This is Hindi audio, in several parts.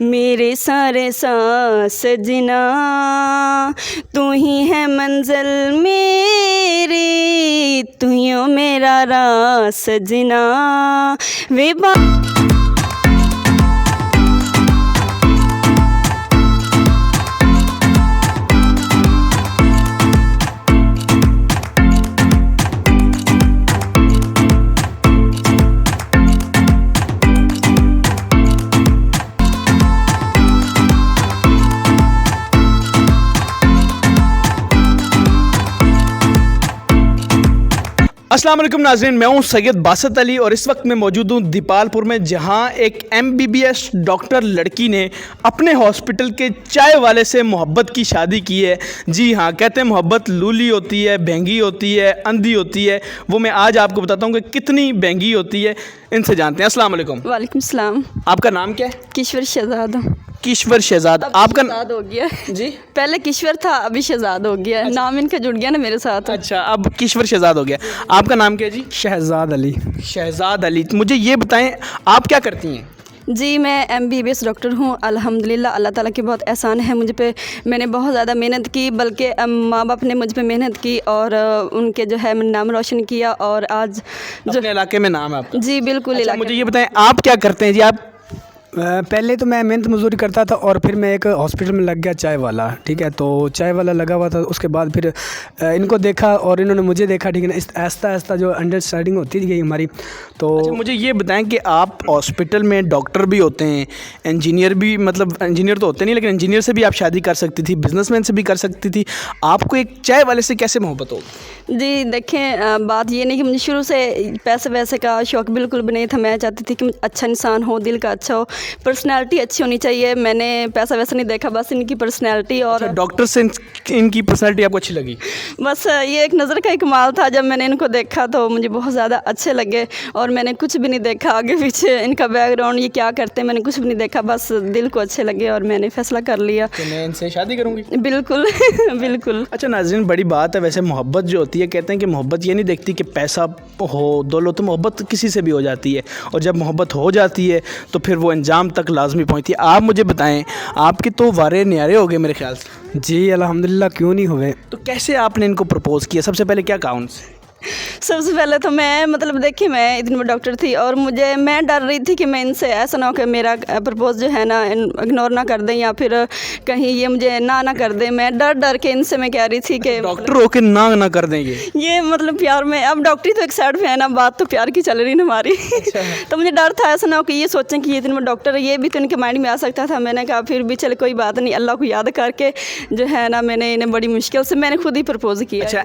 मेरे सारे सांस सजना, तू ही है मंजिल मेरी, तू ही हो मेरा राह सजना। वे अस्सलाम वालेकुम नाज़रीन, मैं हूं सैयद बासत अली और इस वक्त मैं मौजूद हूं दीपालपुर में, जहां एक MBBS डॉक्टर लड़की ने अपने हॉस्पिटल के चाय वाले से मोहब्बत की शादी की है। जी हाँ, कहते हैं मोहब्बत लूली होती है, बहंगी होती है, अंधी होती है। वो मैं आज आपको बताता हूं कि कितनी बहंगी होती है। इनसे जानते हैं। अस्सलाम वालेकुम। वालेकुम सलाम। आपका नाम क्या है? किश्वर शहजाद। किश्वर शहजाद। आपका शहजाद हो गया जी? पहले किश्वर था, अभी शहजाद हो गया। नाम इनका जुड़ गया ना मेरे साथ। अच्छा, अब किश्वर शहजाद हो गया। आपका नाम क्या है जी? शहजाद अली। शहजाद अली। मुझे ये बताएं, आप क्या करती हैं? जी, मैं MBBS डॉक्टर हूँ। अल्हम्दुलिल्लाह, अल्लाह ताला की बहुत एहसान है मुझ पे। मैंने बहुत ज़्यादा मेहनत की, बल्कि माँ बाप ने मुझ पे मेहनत की और उनके जो है मैंने नाम रोशन किया। और आज जो अपने इलाके में नाम है आपका? जी बिल्कुल। अच्छा, इलाके मुझे ये बताएं, आप क्या करते हैं जी? आप पहले तो मैं मेहनत मजदूरी करता था और फिर मैं एक हॉस्पिटल में लग गया चाय वाला, ठीक है। तो चाय वाला लगा हुआ था, उसके बाद फिर इनको देखा और इन्होंने मुझे देखा, ठीक है ना। इस आहिस्ता आहिस्ता जो अंडरस्टैंडिंग होती गई हमारी। तो अच्छा, मुझे ये बताएं कि आप हॉस्पिटल में डॉक्टर भी होते हैं, इंजीनियर भी, मतलब इंजीनियर तो होते नहीं, लेकिन इंजीनियर से भी आप शादी कर सकती थी, बिजनेसमैन से भी कर सकती थी। आपको एक चाय वाले से कैसे मोहब्बत हो? जी देखें, बात ये नहीं कि मुझे शुरू से पैसे वैसे का शौक़ बिल्कुल भी नहीं था। मैं चाहती थी कि अच्छा इंसान हो, दिल का अच्छा हो, पर्सनालिटी अच्छी होनी चाहिए। मैंने पैसा वैसा नहीं देखा, बस इनकी पर्सनालिटी। और अच्छा, डॉक्टर से इनकी पर्सनालिटी आपको अच्छी लगी? बस ये एक नज़र का ही कमाल था। जब मैंने इनको देखा तो मुझे बहुत ज़्यादा अच्छे लगे और मैंने कुछ भी नहीं देखा आगे पीछे, इनका बैकग्राउंड, ये क्या करते हैं, मैंने कुछ भी नहीं देखा। बस दिल को अच्छे लगे और मैंने फ़ैसला कर लिया कि मैं इनसे शादी करूँगी। बिल्कुल बिल्कुल। अच्छा नाज़रीन, बड़ी बात है। वैसे मोहब्बत जो होती है, कहते हैं कि मोहब्बत ये नहीं देखती कि पैसा हो, दौलत, तो मोहब्बत किसी से भी हो जाती है। और जब मोहब्बत हो जाती है तो फिर वो अंजाम तक लाजमी पहुँचती है। आप मुझे बताएं, आपके तो वारे न्यारे हो गए मेरे ख्याल से। जी अल्हम्दुलिल्लाह, क्यों नहीं हुए। तो कैसे आपने इनको प्रपोज़ किया? सबसे पहले क्या कहा उनसे? सबसे पहले तो मैं, मतलब देखिए, मैं इतनी बड़ी डॉक्टर थी और मैं डर रही थी कि मैं इनसे ऐसा ना हो कि मेरा प्रपोज जो है ना इग्नोर ना कर दें या फिर कहीं ये मुझे ना कर दें। मैं डर के इनसे मैं कह रही थी कि डॉक्टर होके ना कर देंगे ये मतलब प्यार में, अब डॉक्टरी तो एक साइड पे है ना, बात तो प्यार की चल रही ना हमारी। अच्छा। तो मुझे डर था ऐसा ना हो कि ये सोचें कि ये इतने बड़े डॉक्टर है। ये भी तो इनके माइंड में आ सकता था। मैंने कहा फिर भी चल कोई बात नहीं, अल्लाह को याद करके जो है ना, मैंने इन्हें बड़ी मुश्किल से मैंने खुद ही प्रपोज किया। अच्छा,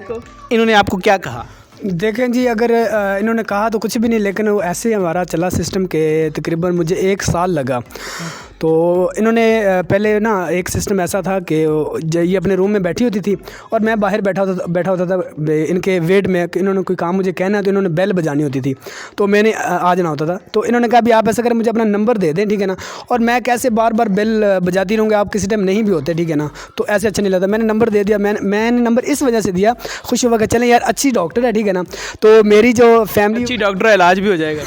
इन्होंने आपको क्या कहा? देखें जी, अगर इन्होंने कहा तो कुछ भी नहीं, लेकिन वो ऐसे ही हमारा चला सिस्टम के तकरीबन मुझे 1 साल लगा। तो इन्होंने पहले ना एक सिस्टम ऐसा था कि ये अपने रूम में बैठी होती थी और मैं बाहर बैठा होता था इनके वेट में। इन्होंने कोई काम मुझे कहना है तो इन्होंने बेल बजानी होती थी, तो मैंने आ जाना होता था। तो इन्होंने कहा भी आप ऐसा करें, मुझे अपना नंबर दे दें, ठीक है ना। और मैं कैसे बार बार बेल बजाती रहूँगी, आप किसी टाइम नहीं भी होते, ठीक है ना। तो ऐसे अच्छा नहीं लगता। मैंने नंबर दे दिया। मैंने नंबर इस वजह से दिया, खुश हुआ कि चलें यार, अच्छी डॉक्टर है, ठीक है ना। तो मेरी जो फैमिली, अच्छी डॉक्टर, इलाज भी हो जाएगा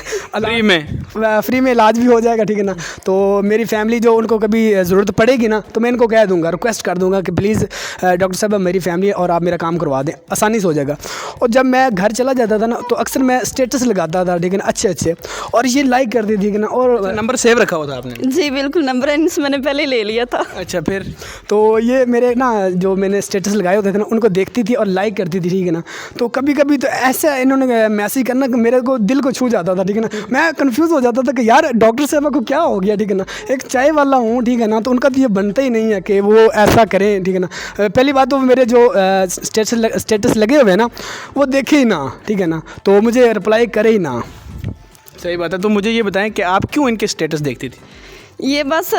फ्री में इलाज भी हो जाएगा, ठीक है ना। तो मेरी फैमिली जो, उनको कभी ज़रूरत पड़ेगी ना तो मैं इनको कह दूंगा, रिक्वेस्ट कर दूंगा कि प्लीज़ डॉक्टर साहब, मेरी फैमिली है और आप मेरा काम करवा दें, आसानी से हो जाएगा। और जब मैं घर चला जाता था ना तो अक्सर मैं स्टेटस लगाता था, ठीक है ना, अच्छे और ये लाइक कर दी, ठीक है ना। और नंबर सेव रखा हुआ था आपने? जी बिल्कुल, नंबर इनसे मैंने पहले ले लिया था। अच्छा, फिर तो ये मेरे ना जो मैंने स्टेटस लगाए होते थे ना, उनको देखती थी और लाइक करती थी, ठीक है ना। तो कभी कभी तो ऐसा इन्होंने मैसेज करना कि मेरे को दिल को छू जाता था, ठीक है ना। मैं कन्फ्यूज़ हो जाता था कि यार डॉक्टर साहब को क्या हो गया, ठीक है ना। एक चाय वाला हूँ, ठीक है ना, तो उनका तो ये बनता ही नहीं है कि वो ऐसा करें, ठीक है ना। पहली बात तो मेरे जो स्टेटस लगे हुए हैं ना, वो देखे ही ना, ठीक है ना, तो मुझे रिप्लाई करे ही ना। सही बात है। तो मुझे ये बताएं कि आप क्यों इनके स्टेटस देखती थी? ये बस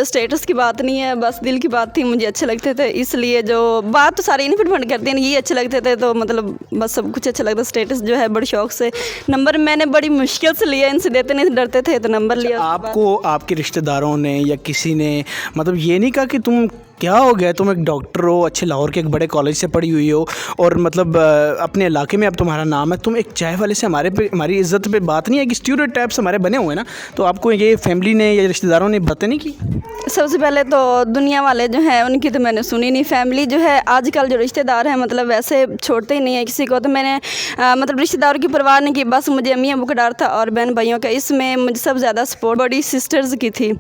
स्टेटस की बात नहीं है, बस दिल की बात थी। मुझे अच्छे लगते थे, इसलिए जो बात तो सारी इन्हीं पर डिपेंड करती है। ये अच्छे लगते थे तो मतलब बस सब कुछ अच्छा लगता। स्टेटस जो है बड़े शौक से, नंबर मैंने बड़ी मुश्किल से लिया, इनसे देते नहीं डरते थे तो नंबर लिया। आपको आपके रिश्तेदारों ने या किसी ने मतलब ये नहीं कहा कि तुम क्या हो गया? तुम एक डॉक्टर हो, अच्छे लाहौर के एक बड़े कॉलेज से पढ़ी हुई हो, और मतलब अपने इलाके में अब तुम्हारा नाम है, तुम एक चाय वाले से हमारी इज्जत पे बात नहीं है कि स्टीरियोटाइप्स हमारे बने हुए हैं ना, तो आपको ये फैमिली ने या रिश्तेदारों ने बातें नहीं की? सबसे पहले तो दुनिया वाले जो हैं उनकी तो मैंने सुनी नहीं। फैमिली जो है आजकल जो रिश्तेदार हैं मतलब वैसे छोड़ते ही नहीं है किसी को, तो मैंने मतलब रिश्तेदारों की परवाह नहीं की। बस मुझे अम्मी अबू का डर था और बहन भाइयों का। इसमें मुझे सबसे ज़्यादा सपोर्ट बड़ी सिस्टर्स की थी,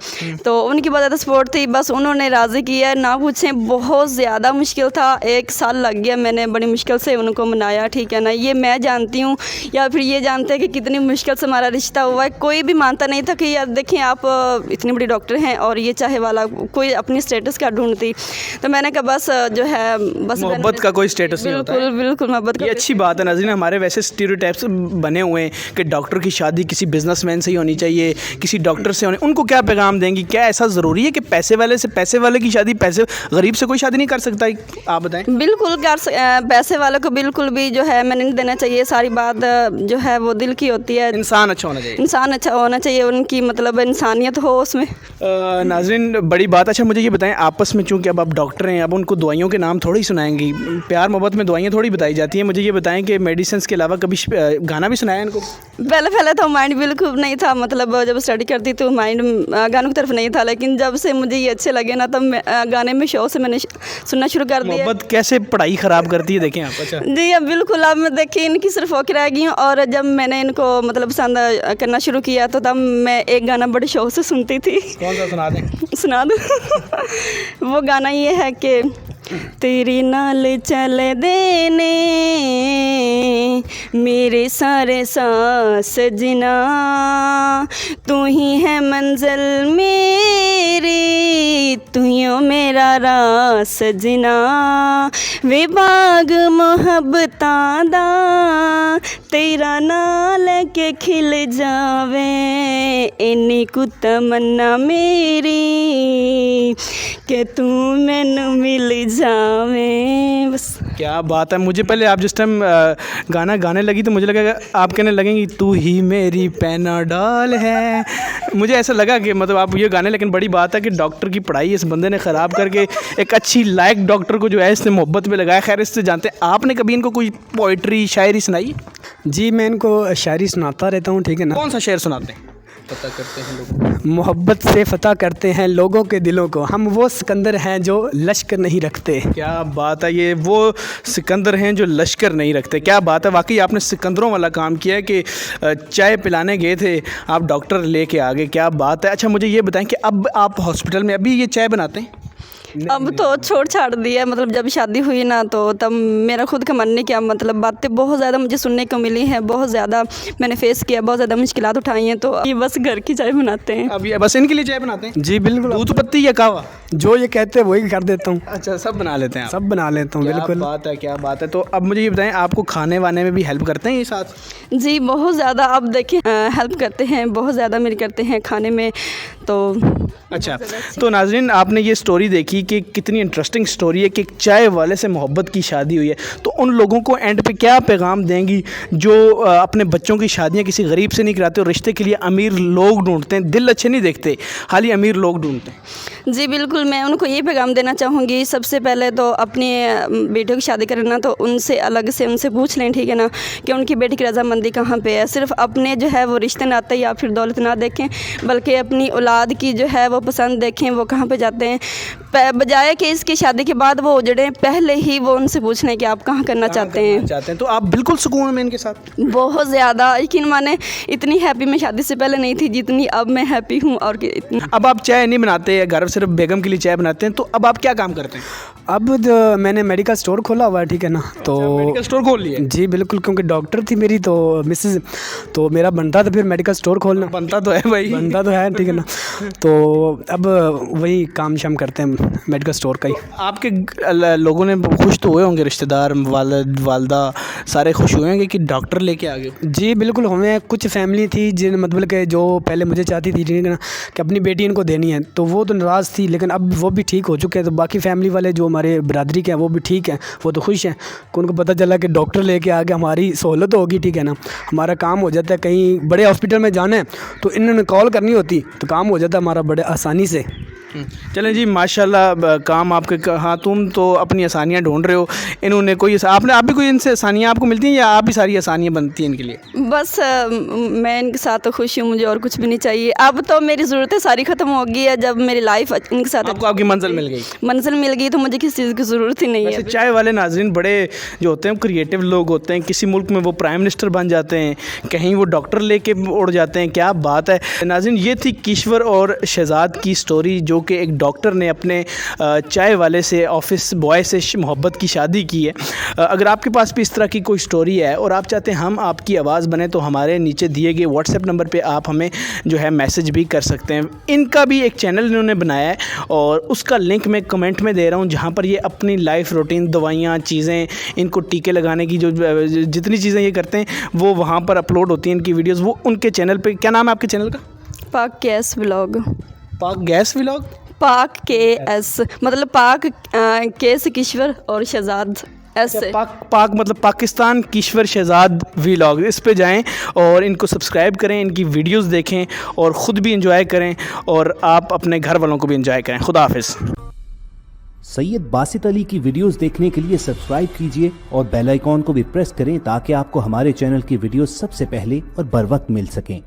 तो उनकी बहुत ज़्यादा सपोर्ट थी। बस उन्होंने राज़ी किया, ना पूछें, बहुत ज़्यादा मुश्किल था, 1 साल लग गया, मैंने बड़ी मुश्किल से उनको मनाया, ठीक है ना। ये मैं जानती हूँ या फिर ये जानते हैं कि कितनी मुश्किल से हमारा रिश्ता हुआ है। कोई भी मानता नहीं था कि यार देखें आप इतनी बड़ी डॉक्टर हैं और ये चाहे वाला कोई अपनी स्टेटस का ढूंढती। तो मैंने कहा बस जो है बस मोहब्बत का कोई स्टेटस नहीं होता है। बिल्कुल बिल्कुल मोहब्बत का ये अच्छी बात है नाज़रीन। हमारे वैसे स्टीरियोटाइप्स बने हुए हैं कि डॉक्टर की शादी किसी बिजनेसमैन से ही होनी चाहिए, किसी डॉक्टर से होनी। उनको क्या पैगाम देंगी? क्या ऐसा ज़रूरी है कि पैसे वाले से पैसे वाले की शादी, पैसे गरीब से कोई शादी नहीं कर सकता? आप बताएं। बिल्कुल पैसे वालों को बिल्कुल भी जो है मैंने नहीं देना चाहिए। सारी बात जो है वो दिल की होती है। इंसान अच्छा होना चाहिए, इंसान अच्छा होना चाहिए, उनकी मतलब इंसानियत हो उसमें। नाज़रीन बड़ी बात। अच्छा मुझे ये बताएं, आपस में चूँकि अब आप डॉक्टर हैं, अब उनको दवाइयों के नाम थोड़ी सुनाएंगी, प्यार मोहब्बत में दवाइयाँ थोड़ी बताई जाती हैं। मुझे ये बताएं कि मेडिसिन के अलावा कभी गाना भी सुनाया इनको? पहले तो माइंड बिल्कुल नहीं था, मतलब जब स्टडी करती तो माइंड गानों की तरफ नहीं था, लेकिन जब से मुझे ये अच्छे लगे ना तब गाने में शौक से मैंने सुनना शुरू कर दिया। मोहब्बत कैसे पढ़ाई ख़राब करती है देखें आप। अच्छा जी अब बिल्कुल, अब मैं देखिए इनकी सिर्फ होकर रह गई हूँ। और जब मैंने इनको मतलब पसंद करना शुरू किया तो तब मैं एक गाना बड़े शौक से सुनती थी। कौन सा सुना दें? सुना दूँ? वो गाना ये है कि तेरी नाल चल देने मेरे सारे सांस सजना, तू ही है मंजिल मेरी, तू ही मेरा राह सजना, वे बाग मोहब्बतां दा तेरा नाम लेके खिल जावे, इन्नी कु तमन्ना मेरी कि तू मैनू मिल जावे। बस क्या बात है। मुझे पहले आप जिस टाइम गाना गाने लगी तो मुझे लगा आप कहने लगेंगी तू ही मेरी पैनाडॉल है। मुझे ऐसा लगा कि मतलब आप ये गाने, लेकिन बड़ी बात है कि डॉक्टर की पढ़ाई इस बंदे ने ख़राब करके एक अच्छी लायक डॉक्टर को जो है इसने मोहब्बत में लगाया। खैर इससे जानते हैं, आपने कभी इनको कोई पोइट्री शायरी सुनाई? जी मैं इनको शायरी सुनाता रहता हूँ, ठीक है ना। कौन सा शेर सुनाते हैं? पता करते हैं लोग। मोहब्बत से फतह करते हैं लोगों के दिलों को, हम वो सिकंदर हैं जो लश्कर नहीं रखते। क्या बात है। ये वो सिकंदर हैं जो लश्कर नहीं रखते। क्या बात है। वाकई आपने सिकंदरों वाला काम किया है कि चाय पिलाने गए थे आप डॉक्टर लेके आ गए। क्या बात है। अच्छा मुझे ये बताएं कि अब आप हॉस्पिटल में अभी ये चाय बनाते हैं? अब तो छोड़ छाड़ दिया, मतलब जब शादी हुई ना तो तब मेरा खुद का मन नहीं किया। मतलब बातें बहुत ज़्यादा मुझे सुनने को मिली हैं, बहुत ज़्यादा मैंने फेस किया, बहुत ज़्यादा मुश्किलात उठाई हैं, तो अभी बस घर की चाय बनाते हैं। अब ये बस इनके लिए चाय बनाते हैं? जी बिल्कुल। दूध पत्ती या कहवा? जो ये कहते हैं वही कर देता हूँ। अच्छा सब बना लेते हैं आप? सब बना लेता हूँ बिल्कुल। क्या बात है, क्या बात है। तो अब मुझे ये बताएं, आपको खाने वाने में भी हेल्प करते हैं ये साथ? जी बहुत ज़्यादा। अब देखिए हेल्प करते हैं, बहुत ज़्यादा मेरी करते हैं खाने में तो। अच्छा तो नाज़रीन आपने ये स्टोरी देखी कि कितनी इंटरेस्टिंग स्टोरी है कि एक चाय वाले से मोहब्बत की शादी हुई है। तो उन लोगों को एंड पे क्या पैगाम देंगी जो अपने बच्चों की शादियां किसी गरीब से नहीं कराते और रिश्ते के लिए अमीर लोग ढूंढते हैं, दिल अच्छे नहीं देखते, खाली अमीर लोग ढूंढते हैं? जी बिल्कुल, मैं उनको ये पैगाम देना चाहूँगी, सबसे पहले तो अपने बेटे की शादी करना तो उनसे अलग से उनसे पूछ लें, ठीक है ना, कि उनकी बेटी की रजामंदी कहाँ पे है। सिर्फ अपने जो है वो रिश्ते नाते या फिर दौलत ना देखें, बल्कि अपनी औलाद की जो है वो पसंद देखें, वो कहाँ पे जाते हैं, बजाय कि इसकी शादी के बाद वो उजड़ें, पहले ही वो उनसे पूछने कि आप कहाँ करना चाहते हैं। तो आप बिल्कुल सुकून में इनके साथ? बहुत ज़्यादा, यकीन माने इतनी हैप्पी मैं शादी से पहले नहीं थी जितनी अब मैं हैप्पी हूँ। और अब आप चाय नहीं बनाते, घर सिर्फ बेगम के लिए चाय बनाते हैं, तो अब आप क्या काम करते हैं? अब मैंने मेडिकल स्टोर खोला हुआ है, ठीक है ना। तो मेडिकल स्टोर खोल लिया? जी बिल्कुल, क्योंकि डॉक्टर थी मेरी तो मिसेज, तो मेरा बनता था फिर मेडिकल स्टोर खोलना। बनता तो है भाई, बनता तो है, ठीक है ना। तो अब वही काम शाम करते हैं मेडिकल स्टोर का ही। आपके लोगों ने खुश तो हुए होंगे, रिश्तेदार वालिद वालदा सारे खुश हुए होंगे कि डॉक्टर लेके आ गए? जी बिल्कुल हुए हैं। कुछ फैमिली थी जिन मतलब के जो पहले मुझे चाहती थी, ठीक है ना, कि अपनी बेटी इनको देनी है, तो वो तो नाराज़ थी, लेकिन अब वो भी ठीक हो चुके हैं। तो बाकी फैमिली वाले जो हमारे बरादरी के हैं वो भी ठीक हैं, वो तो खुश हैं कि उनको पता चला कि डॉक्टर लेके आ गए, हमारी सहूलत होगी, ठीक है ना, हमारा काम हो जाता है। कहीं बड़े हॉस्पिटल में जाना है तो इन्होंने कॉल करनी होती तो काम हो जाता है हमारा बड़े आसानी से। चलें जी, माशाल्लाह काम आपके हाँ, तुम तो अपनी आसानियाँ ढूंढ रहे हो, इन्होंने कोई आप भी कोई इनसे आसानियाँ आपको मिलती हैं या आप भी सारी आसानियाँ बनती हैं इनके लिए? बस मैं इनके साथ तो खुश हूँ, मुझे और कुछ भी नहीं चाहिए। अब तो मेरी ज़रूरतें सारी ख़त्म हो गई है, जब मेरी लाइफ इनके साथ आपको आपकी मंजिल मिल गई? मंजिल मिल गई तो मुझे किसी चीज़ की ज़रूरत ही नहीं वैसे है। चाय वाले नाजरीन बड़े जो होते हैं क्रिएटिव लोग होते हैं, किसी मुल्क में वो प्राइम मिनिस्टर बन जाते हैं, कहीं वो डॉक्टर लेके उड़ जाते हैं, क्या बात है। नाजरीन, ये थी किश्वर और शहजाद की स्टोरी, जो कि एक डॉक्टर ने अपने चाय वाले से, ऑफिस बॉय से मोहब्बत की शादी की है। अगर आपके पास भी इस तरह की कोई स्टोरी है और आप चाहते हैं हम आपकी आवाज़ बने, तो हमारे नीचे दिए गए व्हाट्सएप नंबर पे आप हमें जो है मैसेज भी कर सकते हैं। इनका भी एक चैनल इन्होंने बनाया है और उसका लिंक मैं कमेंट में दे रहा हूँ, जहाँ पर ये अपनी लाइफ रूटीन, दवाइयाँ, चीज़ें, इनको टीके लगाने की जो जितनी चीज़ें ये करते हैं वो वहाँ पर अपलोड होती हैं इनकी वीडियोज़। वो उनके चैनल पर, क्या नाम है आपके चैनल का? पाक गैस व्लॉग। पाक गैस व्लॉग? पाक के एस मतलब पाक के से किश्वर और शहजाद ऐसे। पाक मतलब पाकिस्तान किश्वर शहजाद व्लॉग, इस पे जाएं और इनको सब्सक्राइब करें, इनकी वीडियोस देखें और ख़ुद भी एंजॉय करें और आप अपने घर वालों को भी एंजॉय करें। खुदा हाफिज़। सैयद बासित अली की वीडियोस देखने के लिए सब्सक्राइब कीजिए और बेल आइकॉन को भी प्रेस करें ताकि आपको हमारे चैनल की वीडियोस सबसे पहले और बर वक्त मिल सकें।